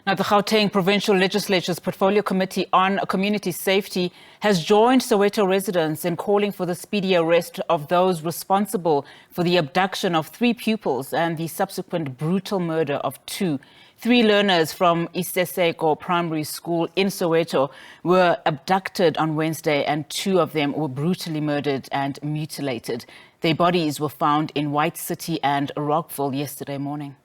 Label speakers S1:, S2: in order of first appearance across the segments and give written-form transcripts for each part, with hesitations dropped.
S1: Now, the Gauteng Provincial Legislature's Portfolio Committee on Community Safety has joined Soweto residents in calling for the speedy arrest of those responsible for the abduction of 3 pupils and the subsequent brutal murder of 2. 3 learners from Isiseko Primary School in Soweto were abducted on Wednesday, and 2 of them were brutally murdered and mutilated. Their bodies were found in White City and Rockville yesterday morning.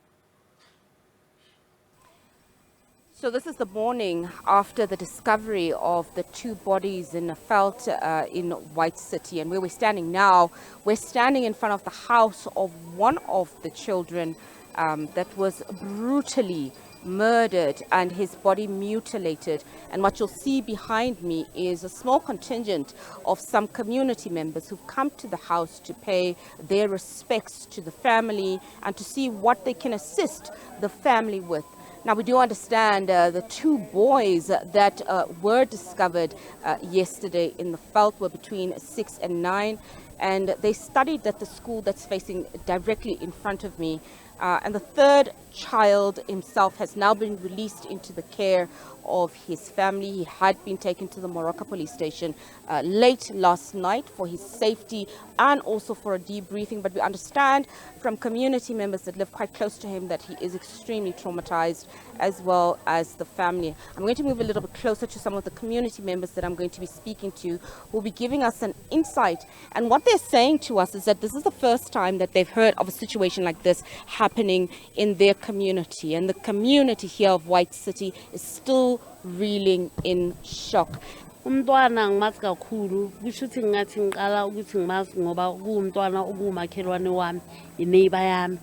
S2: So this is the morning after the discovery of the 2 bodies in a veld in White City. And where we're standing now, we're standing in front of the house of one of the children that was brutally murdered and his body mutilated. And what you'll see behind me is a small contingent of some community members who've come to the house to pay their respects to the family and to see what they can assist the family with. Now, we do understand the 2 boys that were discovered yesterday in the veld were between 6 and 9, and they studied at the school that's facing directly in front of me. And the 3rd child himself has now been released into the care of his family. He had been taken to the Morocco police station late last night for his safety and also for a debriefing. But we understand from community members that live quite close to him that he is extremely traumatized, as well as the family. I'm going to move a little bit closer to some of the community members that I'm going to be speaking to, who will be giving us an insight. And what they're saying to us is that this is the first time that they've heard of a situation like this happening in their community. And the community here of White City is still reeling in shock.
S3: Umntwana ngimazi kakhulu kusho ukuthi ngathi ngiqala ukuthi ngimazi ngoba kuumntwana obumakhelwane wami ineighbor yami.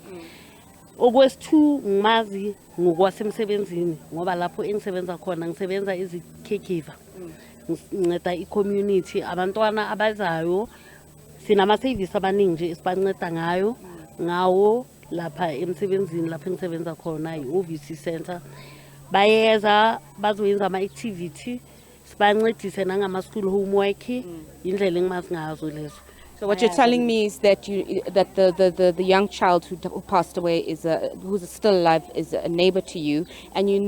S3: Okwesithu ngimazi ngokwasemsebenzini ngoba lapho engisebenza khona ngisebenza caregiver. Nginceda i-community abantwana abazayo sinama service abaningi nje esibanceda ngawo lapha emsebenzini lapha engisebenza khona i-OVC center. Bayeza bazoyenza ama-activity sibancedise nangama school homework indlela engimazi ngazo lezo.
S2: So what you're telling me is that the young child who passed away is who's still alive is a neighbor to you, and you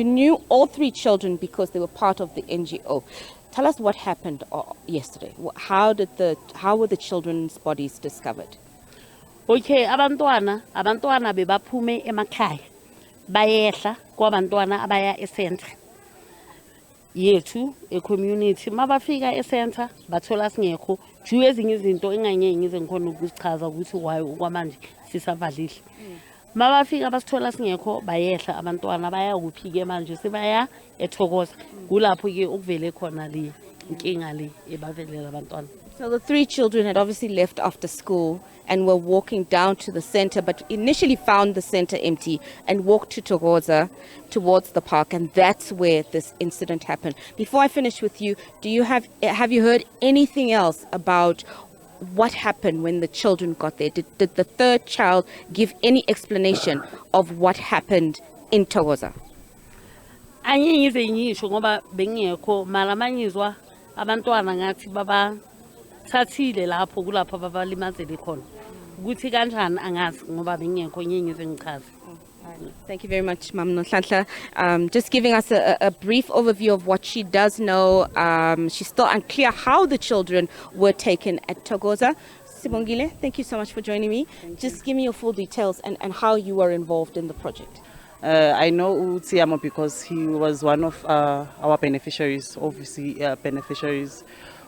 S2: knew all 3 children because they were part of the NGO. Tell us what happened yesterday. How were the children's bodies discovered?
S3: Okay, abantwana bebaphume emakhaya bayehla kwabantwana abaya e-center yethu e-community. Mabafika e-center bathola singekho ju ezinye izinto enganye ngize ngikhona ukuzichaza ukuthi why okwamanje sisavalihle. Mabafika basithola singekho bayehla abantwana baya kuphike manje sebaya eThokoza kulapho ke okuvele khona le inkinga le ebavelela abantwana.
S2: So the 3 children had obviously left after school and were walking down to the center, but initially found the center empty and walked to Thokoza towards the park, and that's where this incident happened. Before I finish with you, have you heard anything else about what happened when the children got there? Did the 3rd child give any explanation of what happened in Thokoza?
S3: Angiyize ngisho ngoba bengiyekho mara manyizwa abantwana ngathi baba thathile lapho kulapho babalimazele khona ukuthi kanjani angazi ngoba bengiyekho ngiyize ngichaze.
S2: Thank you very much, Mam Nhlanhla. Just giving us a brief overview of what she does know. She's still unclear how the children were taken at Thokoza. Sibongile, thank you so much for joining me. Just give me your full details and how you were involved in the project.
S4: I know Utiamo because he was one of our beneficiaries, obviously beneficiaries.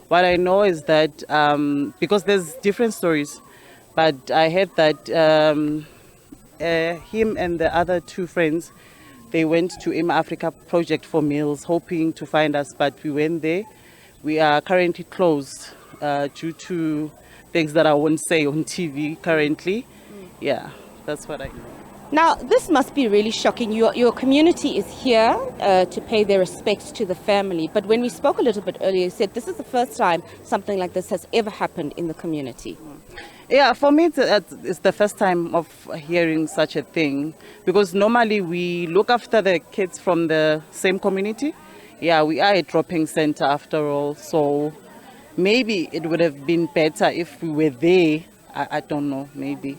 S4: What I know is that because there's different stories, but I heard that him and the other 2 friends, they went to Africa project for meals, hoping to find us, but we went there. We are currently closed due to things that I won't say on TV currently. Yeah, that's what I know.
S2: Now, this must be really shocking. Your community is here to pay their respects to the family. But when we spoke a little bit earlier, you said this is the first time something like this has ever happened in the community.
S4: Yeah, for me, it's the first time of hearing such a thing. Because normally we look after the kids from the same community. Yeah, we are a dropping center after all. So maybe it would have been better if we were there. I don't know, maybe.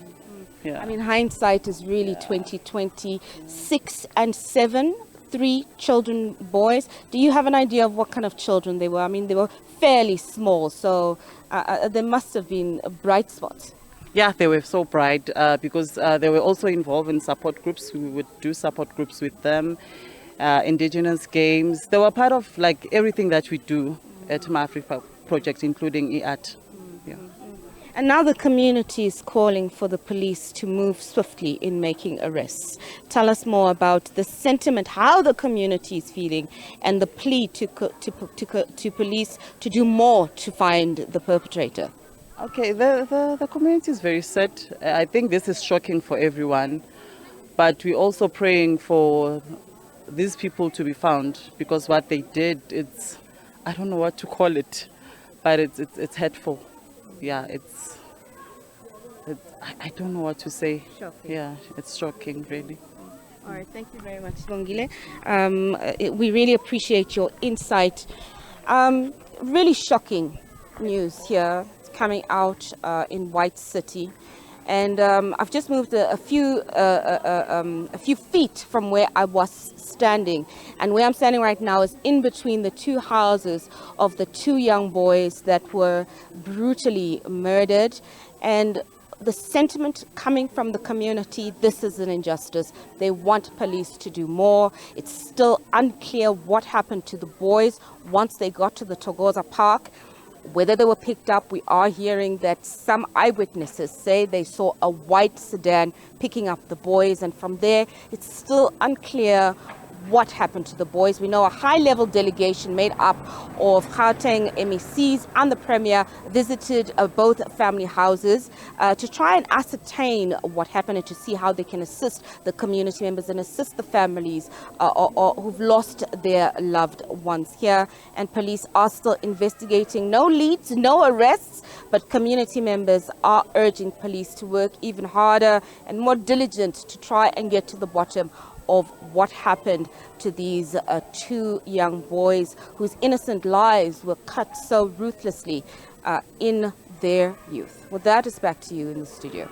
S4: Yeah.
S2: I mean, hindsight is really 2020. 6 and 7, 3 children, boys. Do you have an idea of what kind of children they were? I mean, they were fairly small, so there must have been bright spots.
S4: Yeah, they were so bright because they were also involved in support groups. We would do support groups with them, indigenous games. They were part of like everything that we do at My Africa Project, including e-art. Yeah.
S2: And now the community is calling for the police to move swiftly in making arrests. Tell us more about the sentiment, how the community is feeling, and the plea to police to do more to find the perpetrator.
S4: Okay, the community is very sad. I think this is shocking for everyone, but we're also praying for these people to be found, because what they did, it's, I don't know what to call it, but it's hurtful. Yeah, I don't know what to say.
S2: Shocking.
S4: Yeah, it's shocking, really.
S2: All right, thank you very much, Bongile. We really appreciate your insight. Really shocking news here coming out in White City. And I've just moved a few feet from where I was standing. And where I'm standing right now is in between the 2 houses of the 2 young boys that were brutally murdered. And the sentiment coming from the community, this is an injustice. They want police to do more. It's still unclear what happened to the boys once they got to the Thokoza Park. Whether they were picked up, we are hearing that some eyewitnesses say they saw a white sedan picking up the boys, and from there it's still unclear what happened to the boys. We know a high-level delegation made up of Gauteng MECs and the Premier visited both family houses to try and ascertain what happened and to see how they can assist the community members and assist the families or who've lost their loved ones here. And police are still investigating. No leads, no arrests, but community members are urging police to work even harder and more diligent to try and get to the bottom of what happened to these 2 young boys whose innocent lives were cut so ruthlessly in their youth. Well, that is back to you in the studio.